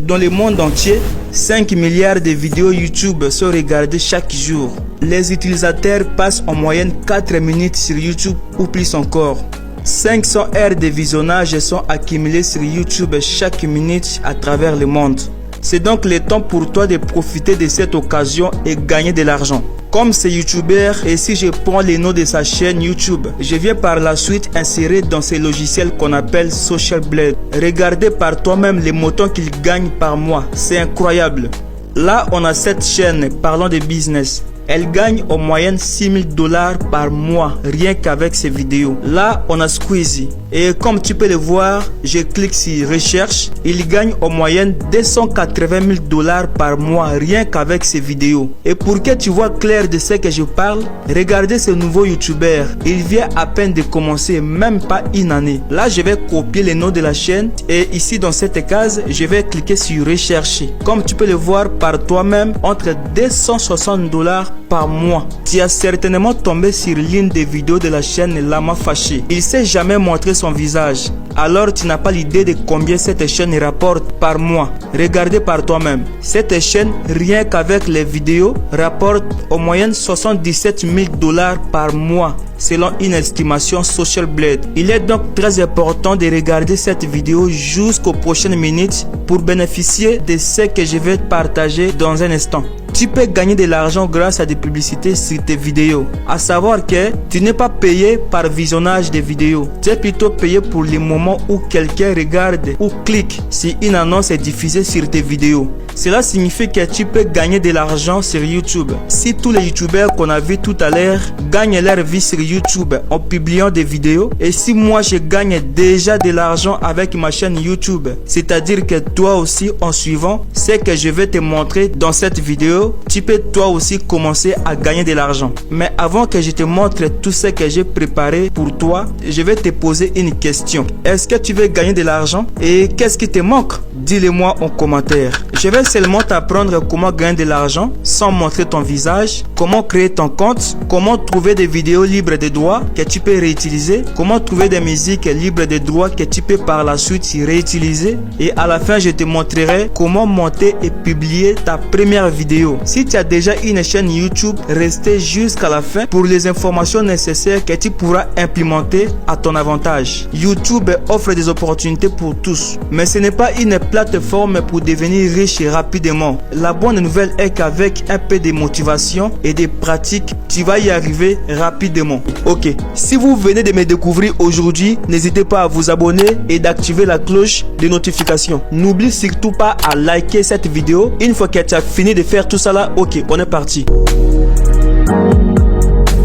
Dans le monde entier, 5 milliards de vidéos YouTube sont regardées chaque jour. Les utilisateurs passent en moyenne 4 minutes sur YouTube ou plus encore. 500 heures de visionnage sont accumulées sur YouTube chaque minute à travers le monde. C'est donc le temps pour toi de profiter de cette occasion et gagner de l'argent. Comme ce YouTuber, et si je prends le nom de sa chaîne YouTube, je viens par la suite insérer dans ce logiciel qu'on appelle Social Blade. Regardez par toi-même les montants qu'il gagne par mois, c'est incroyable. Là, on a cette chaîne parlant de business. Elle gagne en moyenne 6 000 $ par mois, rien qu'avec ses vidéos. Là, on a Squeezie. Et comme tu peux le voir, je clique sur recherche. Il gagne en moyenne 280 000 $ par mois, rien qu'avec ses vidéos. Et pour que tu vois clair de ce que je parle, regardez ce nouveau YouTuber. Il vient à peine de commencer, même pas une année. Là, je vais copier le nom de la chaîne. Et ici, dans cette case, je vais cliquer sur rechercher. Comme tu peux le voir par toi-même, entre 260 $ par mois. Tu as certainement tombé sur l'une des vidéos de la chaîne Lama Fâché. Il s'est jamais montré son visage. Alors tu n'as pas l'idée de combien cette chaîne rapporte par mois. Regardez par toi-même. Cette chaîne, rien qu'avec les vidéos, rapporte en moyenne 77 000 $ par mois, selon une estimation Social Blade. Il est donc très important de regarder cette vidéo jusqu'aux prochaines minutes pour bénéficier de ce que je vais partager dans un instant. Tu peux gagner de l'argent grâce à des publicités sur tes vidéos. À savoir que tu n'es pas payé par visionnage des vidéos. Tu es plutôt payé pour les moments où quelqu'un regarde ou clique si une annonce est diffusée sur tes vidéos. Cela signifie que tu peux gagner de l'argent sur YouTube. Si tous les YouTubers qu'on a vus tout à l'heure gagnent leur vie sur YouTube en publiant des vidéos, et si moi je gagne déjà de l'argent avec ma chaîne YouTube, c'est-à-dire que toi aussi en suivant ce que je vais te montrer dans cette vidéo, tu peux toi aussi commencer à gagner de l'argent. Mais avant que je te montre tout ce que j'ai préparé pour toi, je vais te poser une question. Est-ce que tu veux gagner de l'argent et qu'est-ce qui te manque? Dis-le-moi en commentaire. Je vais seulement t'apprendre comment gagner de l'argent sans montrer ton visage, comment créer ton compte, comment trouver des vidéos libres de droits que tu peux réutiliser, comment trouver des musiques libres de droits que tu peux par la suite réutiliser, et à la fin je te montrerai comment monter et publier ta première vidéo. Si tu as déjà une chaîne YouTube, restez jusqu'à la fin pour les informations nécessaires que tu pourras implémenter à ton avantage. YouTube offre des opportunités pour tous, mais ce n'est pas une plateforme pour devenir riche rapidement. La bonne nouvelle est qu'avec un peu de motivation et de pratique, tu vas y arriver rapidement. Ok, si vous venez de me découvrir aujourd'hui, n'hésitez pas à vous abonner et d'activer la cloche de notification. N'oublie surtout pas à liker cette vidéo. Une fois que tu as fini de faire tout ça là, ok, on est parti.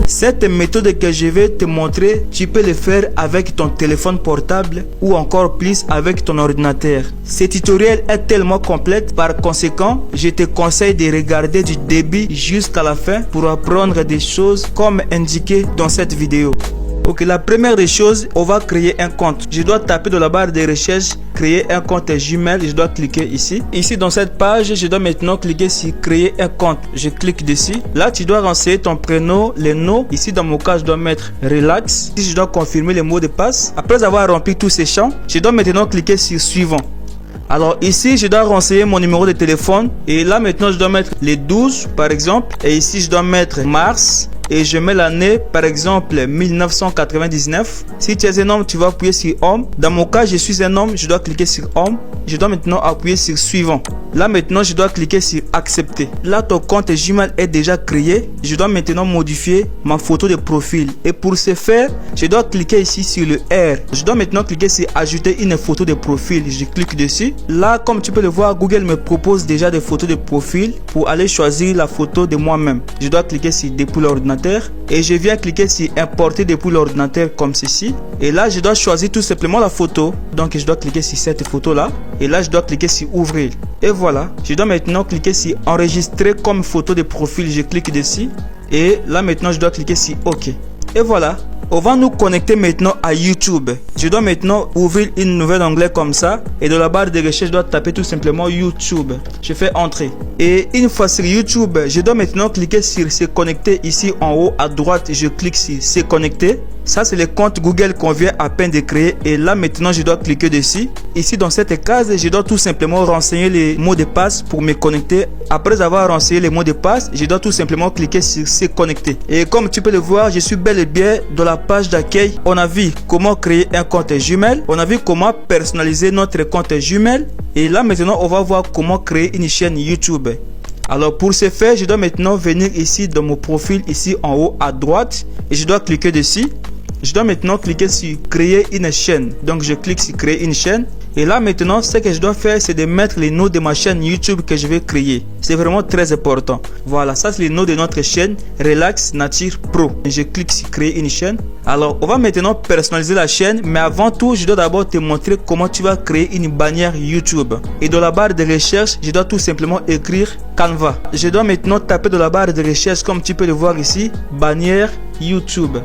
Cette méthode que je vais te montrer, tu peux le faire avec ton téléphone portable ou encore plus avec ton ordinateur. Ce tutoriel est tellement complète, par conséquent, je te conseille de regarder du début jusqu'à la fin pour apprendre des choses comme indiqué dans cette vidéo. Ok, la première des choses, on va créer un compte. Je dois taper dans la barre de recherche, créer un compte Gmail. Je dois cliquer ici. Ici, dans cette page, je dois maintenant cliquer sur créer un compte. Je clique dessus. Là, tu dois renseigner ton prénom, les noms. Ici, dans mon cas, je dois mettre relax. Ici, je dois confirmer le mot de passe. Après avoir rempli tous ces champs, je dois maintenant cliquer sur suivant. Alors ici, je dois renseigner mon numéro de téléphone. Et là, maintenant, je dois mettre les 12, par exemple. Et ici, je dois mettre mars. Et je mets l'année, par exemple 1999. Si tu es un homme, tu vas appuyer sur homme. Dans mon cas, je suis un homme, je dois cliquer sur homme. Je dois maintenant appuyer sur suivant. Là maintenant, je dois cliquer sur accepter. Là, ton compte Gmail est déjà créé. Je dois maintenant modifier ma photo de profil. Et pour ce faire, je dois cliquer ici sur le R. Je dois maintenant cliquer sur ajouter une photo de profil. Je clique dessus. Là, comme tu peux le voir, Google me propose déjà des photos de profil pour aller choisir la photo de moi-même. Je dois cliquer sur depuis l'ordinateur. Et je viens cliquer sur importer depuis l'ordinateur comme ceci. Et là, je dois choisir tout simplement la photo. Donc, je dois cliquer sur cette photo-là. Et là, je dois cliquer sur ouvrir. Et voilà, je dois maintenant cliquer sur enregistrer comme photo de profil. Je clique dessus. Et là, maintenant, je dois cliquer sur OK. Et voilà. On va nous connecter maintenant à YouTube. Je dois maintenant ouvrir une nouvelle onglet comme ça. Et dans la barre de recherche, je dois taper tout simplement YouTube. Je fais entrer. Et une fois sur YouTube, je dois maintenant cliquer sur se connecter ici en haut à droite. Je clique sur se connecter. Ça, c'est le compte Google qu'on vient à peine de créer. Et là, maintenant, je dois cliquer dessus. Ici, dans cette case, je dois tout simplement renseigner les mots de passe pour me connecter. Après avoir renseigné les mots de passe, je dois tout simplement cliquer sur se connecter. Et comme tu peux le voir, je suis bel et bien dans la page d'accueil. On a vu comment créer un compte Gmail. On a vu comment personnaliser notre compte Gmail. Et là, maintenant, on va voir comment créer une chaîne YouTube. Alors pour ce faire, je dois maintenant venir ici dans mon profil, ici en haut à droite. Et je dois cliquer dessus. Je dois maintenant cliquer sur créer une chaîne. Donc je clique sur créer une chaîne. Et là maintenant, ce que je dois faire, c'est de mettre les noms de ma chaîne YouTube que je vais créer. C'est vraiment très important. Voilà, ça c'est les noms de notre chaîne Relax Nature Pro. Et je clique sur créer une chaîne. Alors, on va maintenant personnaliser la chaîne. Mais avant tout, je dois d'abord te montrer comment tu vas créer une bannière YouTube. Et dans la barre de recherche, je dois tout simplement écrire Canva. Je dois maintenant taper dans la barre de recherche, comme tu peux le voir ici, bannière YouTube.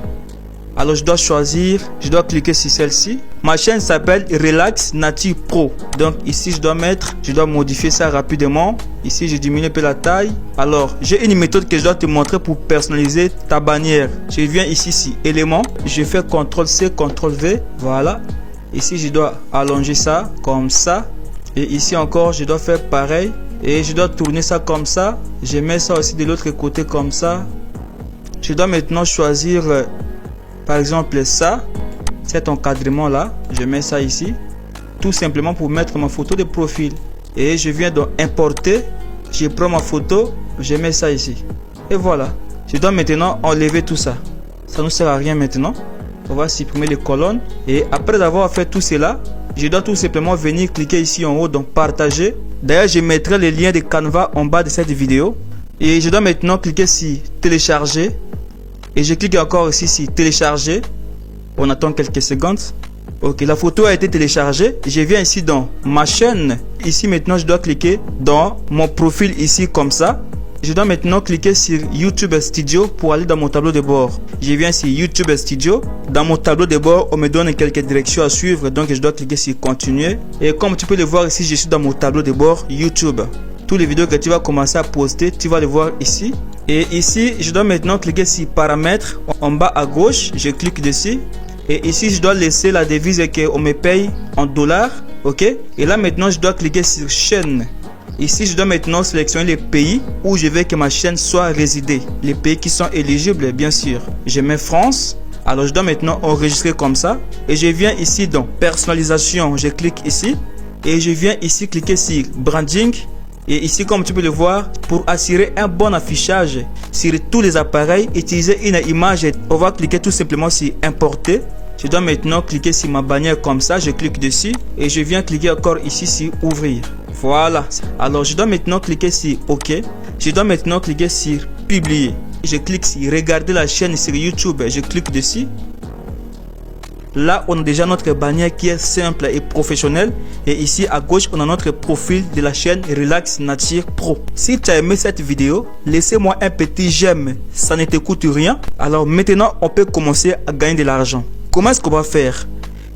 Alors je dois choisir, je dois cliquer sur celle-ci. Ma chaîne s'appelle Relax Nature Pro. Donc ici je dois modifier ça rapidement. Ici je diminue un peu la taille. Alors j'ai une méthode que je dois te montrer pour personnaliser ta bannière. Je viens ici sur éléments, je fais CTRL-C, CTRL-V. Voilà. Ici je dois allonger ça comme ça. Et ici encore je dois faire pareil. Et je dois tourner ça comme ça. Je mets ça aussi de l'autre côté comme ça. Je dois maintenant choisir... par exemple ça, cet encadrement là, je mets ça ici, tout simplement pour mettre ma photo de profil. Et je viens donc importer, je prends ma photo, je mets ça ici. Et voilà, je dois maintenant enlever tout ça. Ça ne sert à rien maintenant. On va supprimer les colonnes. Et après avoir fait tout cela, je dois tout simplement venir cliquer ici en haut, donc partager. D'ailleurs, je mettrai le lien de Canva en bas de cette vidéo. Et je dois maintenant cliquer sur télécharger. Et je clique encore ici sur télécharger. On attend quelques secondes. Ok, la photo a été téléchargée. Je viens ici dans ma chaîne. Ici maintenant, je dois cliquer dans mon profil ici comme ça. Je dois maintenant cliquer sur YouTube Studio pour aller dans mon tableau de bord. Je viens sur YouTube Studio. Dans mon tableau de bord, on me donne quelques directions à suivre. Donc je dois cliquer sur continuer. Et comme tu peux le voir ici, je suis dans mon tableau de bord YouTube. Toutes les vidéos que tu vas commencer à poster, tu vas les voir ici. Et ici, je dois maintenant cliquer sur paramètres. En bas à gauche, je clique dessus. Et ici, je dois laisser la devise qu'on me paye en dollars. Ok. Et là maintenant, je dois cliquer sur chaîne. Ici, je dois maintenant sélectionner les pays où je veux que ma chaîne soit résidée. Les pays qui sont éligibles, bien sûr. Je mets France. Alors, je dois maintenant enregistrer comme ça. Et je viens ici dans personnalisation. Je clique ici. Et je viens ici cliquer sur branding. Et ici, comme tu peux le voir, pour assurer un bon affichage sur tous les appareils, utiliser une image. On va cliquer tout simplement sur importer. Je dois maintenant cliquer sur ma bannière comme ça. Je clique dessus et je viens cliquer encore ici sur ouvrir. Voilà. Alors, je dois maintenant cliquer sur OK. Je dois maintenant cliquer sur publier. Je clique sur regarder la chaîne sur YouTube. Je clique dessus. Là, on a déjà notre bannière qui est simple et professionnelle. Et ici à gauche, on a notre profil de la chaîne Relax Nature Pro. Si tu as aimé cette vidéo, laissez-moi un petit j'aime. Ça ne te coûte rien. Alors maintenant, on peut commencer à gagner de l'argent. Comment est-ce qu'on va faire?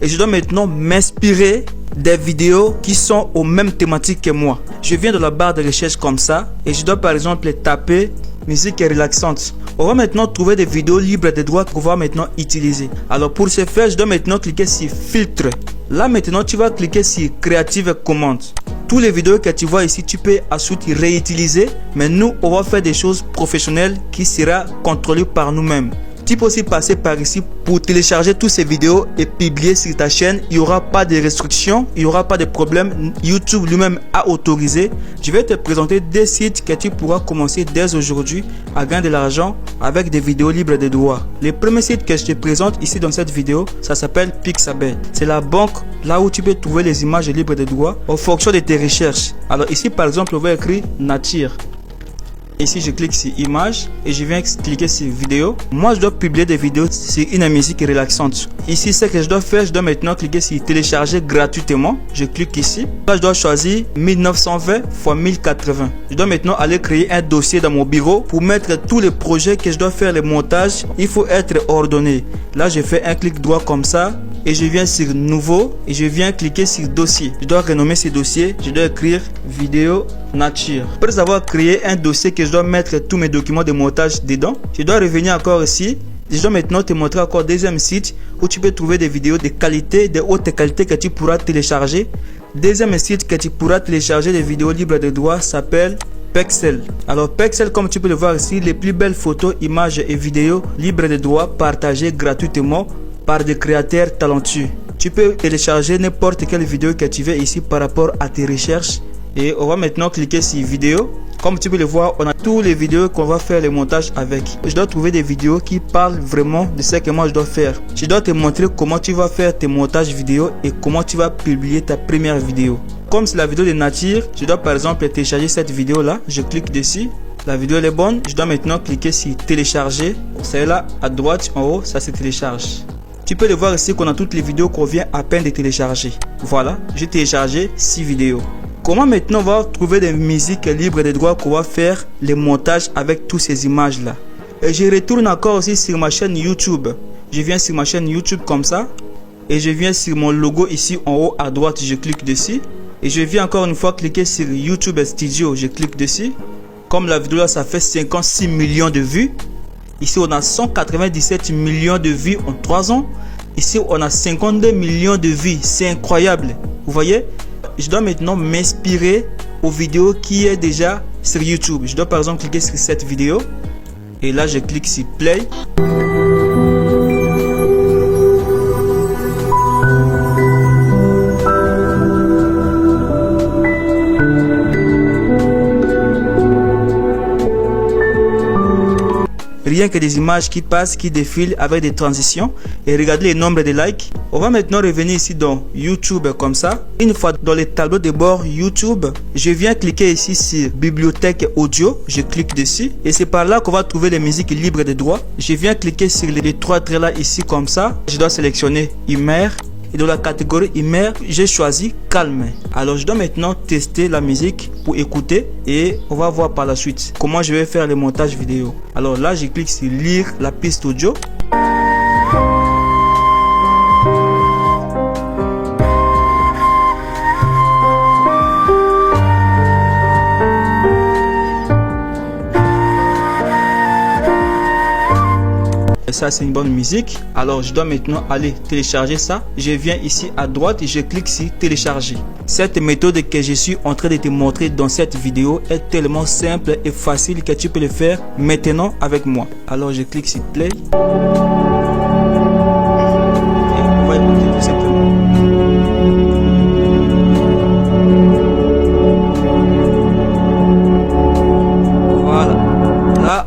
Et je dois maintenant m'inspirer des vidéos qui sont aux mêmes thématiques que moi. Je viens de la barre de recherche comme ça. Et je dois par exemple taper musique relaxante. On va maintenant trouver des vidéos libres de droits qu'on va maintenant utiliser. Alors pour ce faire, je dois maintenant cliquer sur filtre. Là maintenant, tu vas cliquer sur Creative Commons. Toutes les vidéos que tu vois ici, tu peux ensuite réutiliser. Mais nous, on va faire des choses professionnelles qui sera contrôlées par nous-mêmes. Tu peux aussi passer par ici pour télécharger toutes ces vidéos et publier sur ta chaîne. Il n'y aura pas de restrictions, il n'y aura pas de problème. YouTube lui-même a autorisé. Je vais te présenter des sites que tu pourras commencer dès aujourd'hui à gagner de l'argent avec des vidéos libres de droits. Le premier site que je te présente ici dans cette vidéo, ça s'appelle Pixabay. C'est la banque là où tu peux trouver les images libres de droits en fonction de tes recherches. Alors ici par exemple, on va écrire nature. Ici, je clique sur image et je viens cliquer sur vidéo. Moi, je dois publier des vidéos sur une musique relaxante. Ici, ce que je dois faire, je dois maintenant cliquer sur télécharger gratuitement. Je clique ici. Là, je dois choisir 1920 x 1080. Je dois maintenant aller créer un dossier dans mon bureau pour mettre tous les projets que je dois faire le montage. Il faut être ordonné. Là, je fais un clic droit comme ça. Et je viens sur nouveau et je viens cliquer sur dossier. Je dois renommer ce dossier. Je dois écrire vidéo nature. Après avoir créé un dossier que je dois mettre tous mes documents de montage dedans, je dois revenir encore ici Je dois maintenant te montrer encore deuxième site où tu peux trouver des vidéos de qualité, de haute qualité que tu pourras télécharger. Deuxième site que tu pourras télécharger des vidéos libres de droit s'appelle Pexels. Alors Pexels, comme tu peux le voir ici, les plus belles photos, images et vidéos libres de droit partagées gratuitement par des créateurs talentueux. Tu peux télécharger n'importe quelle vidéo que tu veux ici par rapport à tes recherches. Et on va maintenant cliquer sur vidéo. Comme tu peux le voir, on a toutes les vidéos qu'on va faire le montage avec. Je dois trouver des vidéos qui parlent vraiment de ce que moi je dois faire. Je dois te montrer comment tu vas faire tes montages vidéo et comment tu vas publier ta première vidéo. Comme c'est la vidéo de nature, je dois par exemple télécharger cette vidéo là. Je clique dessus. La vidéo elle est bonne. Je dois maintenant cliquer sur télécharger. C'est là à droite en haut, ça se télécharge. Tu peux le voir ici qu'on a toutes les vidéos qu'on vient à peine de télécharger. Voilà, j'ai téléchargé 6 vidéos. Comment maintenant on va trouver des musiques libres de droit qu'on va faire les montages avec toutes ces images là. Et je retourne encore aussi sur ma chaîne YouTube. Je viens sur ma chaîne YouTube comme ça. Et je viens sur mon logo ici en haut à droite, je clique dessus. Et je viens encore une fois cliquer sur YouTube Studio, je clique dessus. Comme la vidéo là ça fait 56 millions de vues. Ici on a 197 millions de vues en 3 ans. Ici on a 52 millions de vues, c'est incroyable. Vous voyez? Je dois maintenant m'inspirer aux vidéos qui est déjà sur YouTube. Je dois par exemple cliquer sur cette vidéo. Et là je clique sur Play. Rien que des images qui passent, qui défilent avec des transitions. Et regardez les nombres de likes. On va maintenant revenir ici dans YouTube comme ça. Une fois dans les tableaux de bord YouTube, je viens cliquer ici sur bibliothèque audio. Je clique dessus. Et c'est par là qu'on va trouver les musiques libres de droit. Je viens cliquer sur les 3 traits là ici comme ça. Je dois sélectionner Hummer. Et dans la catégorie Hummer, j'ai choisi Calme. Alors je dois maintenant tester la musique pour écouter et on va voir par la suite comment je vais faire le montage vidéo. Alors là, je clique sur lire la piste audio. Ça c'est une bonne musique. Alors je dois maintenant aller télécharger ça. Je viens ici à droite et je clique sur télécharger. Cette méthode que je suis en train de te montrer dans cette vidéo est tellement simple et facile que tu peux le faire maintenant avec moi. Alors je clique sur play. Et on va écouter tout simplement.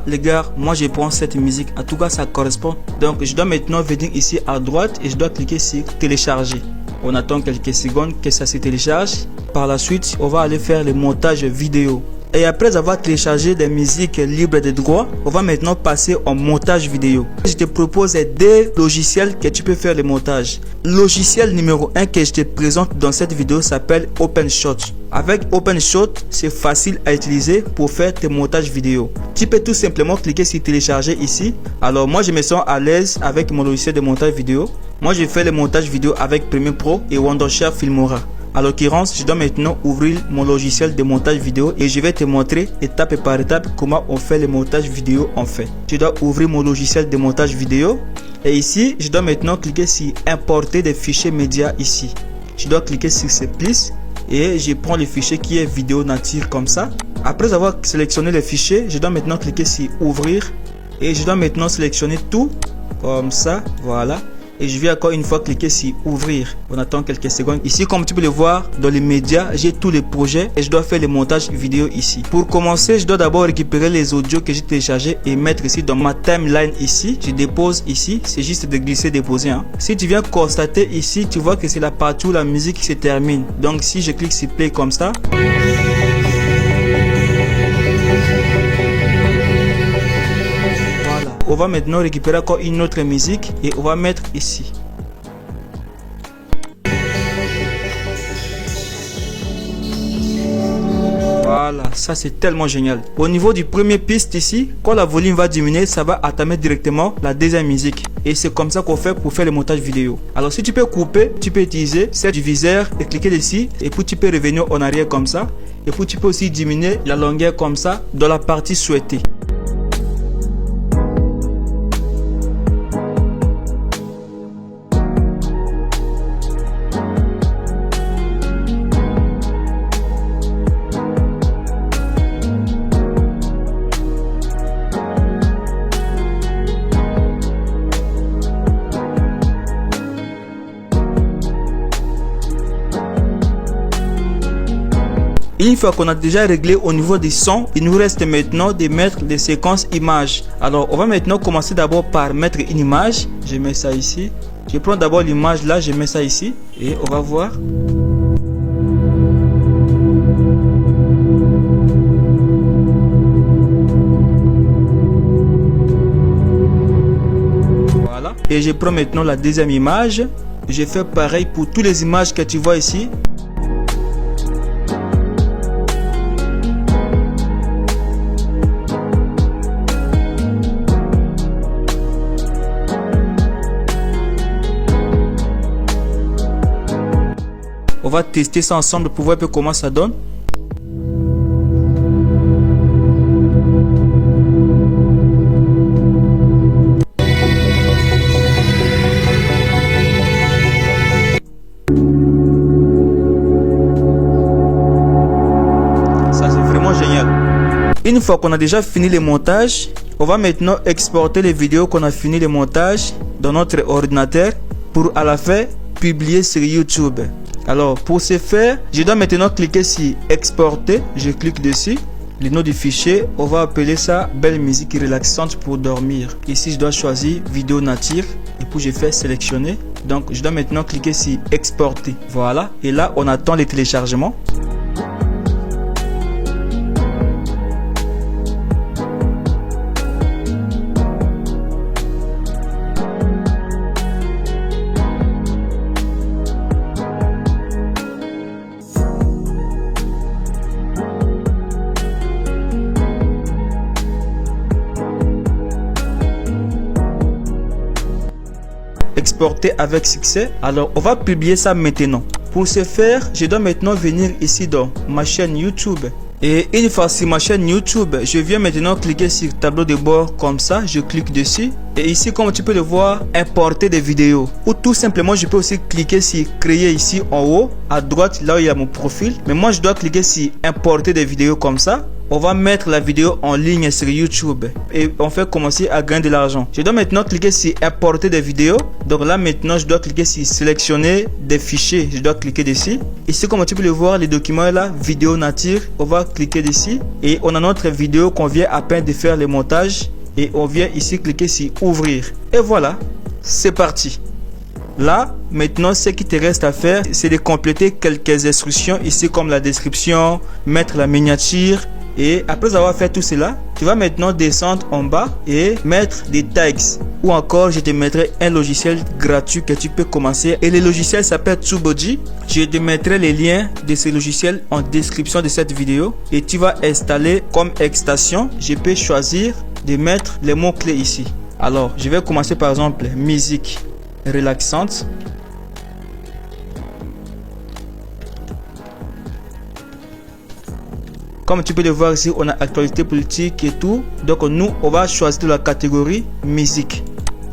Les gars, moi je prends cette musique, en tout cas ça correspond. Donc je dois maintenant venir ici à droite et je dois cliquer sur télécharger. On attend quelques secondes que ça se télécharge. Par la suite, on va aller faire le montage vidéo. Et après avoir téléchargé des musiques libres de droit, on va maintenant passer au montage vidéo. Je te propose 2 logiciels que tu peux faire le montage. Logiciel numéro 1 que je te présente dans cette vidéo s'appelle OpenShot. Avec OpenShot, c'est facile à utiliser pour faire tes montages vidéo. Tu peux tout simplement cliquer sur télécharger ici. Alors moi je me sens à l'aise avec mon logiciel de montage vidéo. Moi je fais le montage vidéo avec Premiere Pro et Wondershare Filmora. En l'occurrence, je dois maintenant ouvrir mon logiciel de montage vidéo et je vais te montrer étape par étape comment on fait le montage vidéo en fait. Je dois ouvrir mon logiciel de montage vidéo et ici, je dois maintenant cliquer sur importer des fichiers médias ici. Je dois cliquer sur ce plus et je prends le fichier qui est vidéo nature comme ça. Après avoir sélectionné le fichier, je dois maintenant cliquer sur ouvrir et je dois maintenant sélectionner tout comme ça, voilà. Et je vais encore une fois cliquer sur ouvrir. On attend quelques secondes. Ici, comme tu peux le voir, dans les médias, j'ai tous les projets et je dois faire le montage vidéo ici. Pour commencer, je dois d'abord récupérer les audios que j'ai téléchargés et mettre ici dans ma timeline ici. Je dépose ici. C'est juste de glisser, déposer. Si tu viens constater ici, tu vois que c'est la partie où la musique se termine. Donc, si je clique sur play comme ça. On va maintenant récupérer encore une autre musique et on va mettre ici. Voilà, ça c'est tellement génial. Au niveau du premier piste ici, quand la volume va diminuer, ça va entamer directement la deuxième musique. Et c'est comme ça qu'on fait pour faire le montage vidéo. Alors si tu peux couper, tu peux utiliser ce diviseur et cliquer dessus. Et puis tu peux revenir en arrière comme ça. Et puis tu peux aussi diminuer la longueur comme ça dans la partie souhaitée. Une fois qu'on a déjà réglé au niveau du son, il nous reste maintenant de mettre les séquences images. Alors on va maintenant commencer d'abord par mettre une image. Je mets ça ici. Je prends d'abord l'image là, je mets ça ici et on va voir. Voilà. Et je prends maintenant la deuxième image. Je fais pareil pour toutes les images que tu vois ici. On va tester ça ensemble pour voir un peu comment ça donne. Ça c'est vraiment génial. Une fois qu'on a déjà fini le montage, on va maintenant exporter les vidéos qu'on a fini le montage dans notre ordinateur pour à la fin publier sur YouTube. Alors pour ce faire, je dois maintenant cliquer sur exporter. Je clique dessus. Le nom du fichier, on va appeler ça belle musique relaxante pour dormir. Ici je dois choisir vidéo nature et puis je fais sélectionner. Donc je dois maintenant cliquer sur exporter. Voilà, et là on attend les téléchargements. Exporté avec succès. Alors on va publier ça maintenant. Pour ce faire, je dois maintenant venir ici dans ma chaîne YouTube. Et une fois sur ma chaîne YouTube, je viens maintenant cliquer sur tableau de bord comme ça. Je clique dessus. Et ici, comme tu peux le voir, importer des vidéos. Ou tout simplement, je peux aussi cliquer sur créer ici en haut, à droite, là où il y a mon profil. Mais moi, je dois cliquer sur importer des vidéos comme ça. On va mettre la vidéo en ligne sur YouTube et on fait commencer à gagner de l'argent. Je dois maintenant cliquer sur importer des vidéos. Donc là maintenant je dois cliquer sur sélectionner des fichiers. Je dois cliquer dessus. Ici comme tu peux le voir, les documents là, vidéo nature. On va cliquer dessus et on a notre vidéo qu'on vient à peine de faire le montage. Et on vient ici cliquer sur ouvrir. Et voilà, c'est parti. Là, maintenant, ce qui te reste à faire, c'est de compléter quelques instructions ici comme la description, mettre la miniature. Et après avoir fait tout cela, tu vas maintenant descendre en bas et mettre des tags. Ou encore, je te mettrai un logiciel gratuit que tu peux commencer. Et le logiciel s'appelle TubeBuddy. Je te mettrai les liens de ce logiciel en description de cette vidéo. Et tu vas installer comme extension. Je peux choisir de mettre les mots-clés ici. Alors, je vais commencer par exemple musique relaxante. Comme tu peux le voir ici, on a actualité politique et tout. Donc nous, on va choisir la catégorie musique.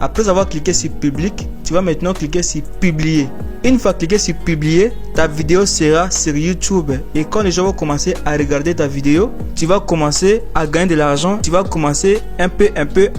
Après avoir cliqué sur public, tu vas maintenant cliquer sur publier. Une fois cliqué sur publier, ta vidéo sera sur YouTube. Et quand les gens vont commencer à regarder ta vidéo, tu vas commencer à gagner de l'argent. Tu vas commencer un peu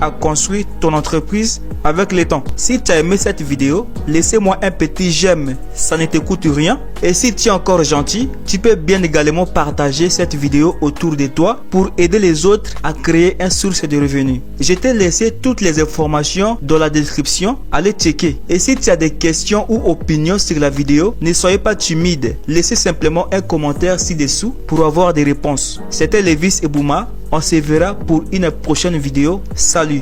à construire ton entreprise avec le temps. Si tu as aimé cette vidéo, laissez-moi un petit j'aime. Ça ne te coûte rien. Et si tu es encore gentil, tu peux bien également partager cette vidéo autour de toi pour aider les autres à créer une source de revenus. Je t'ai laissé toutes les informations dans la description. Allez checker. Et si tu as des questions ou opinions sur la vidéo, ne soyez pas timide. Laissez simplement un commentaire ci-dessous pour avoir des réponses. C'était Levis et Bouma. On se verra pour une prochaine vidéo. Salut!